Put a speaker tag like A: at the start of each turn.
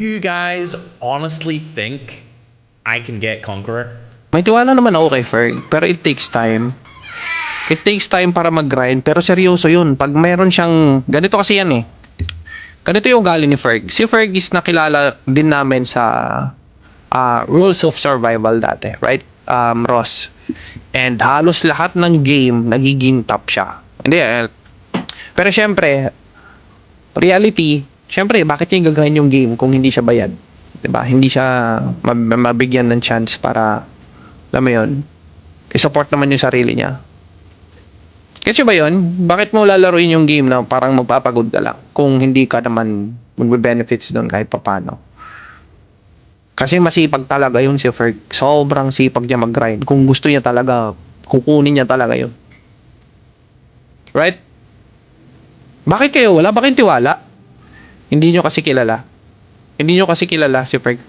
A: You guys honestly think I can get Conqueror?
B: May tiwala naman ako kay Ferg, pero it takes time. It takes time para mag-grind, pero seryoso yun. Pag meron siyang, ganito kasi yan eh. Ganito yung ugali ni Ferg. Si Ferg is nakilala din namin sa Rules of Survival dati, right? Ross. And halos lahat ng game, nagiging top siya. Hindi pero syempre, reality, syempre, bakit niya gagawin yung game kung hindi siya bayad? 'Di ba? Hindi siya mabigyan ng chance para, alam mo yun, i-support naman yung sarili niya. Kasi ba yun? Bakit mo lalaruin yung game na parang magpapagod ka lang kung hindi ka naman magbe-benefits doon kahit papano? Kasi masipag talaga yun si Ferg. Sobrang sipag niya mag-grind. Kung gusto niya talaga, kukunin niya talaga yun. Right? Bakit kayo wala? Bakit tiwala? Hindi nyo kasi kilala. Hindi nyo kasi kilala si Ferg.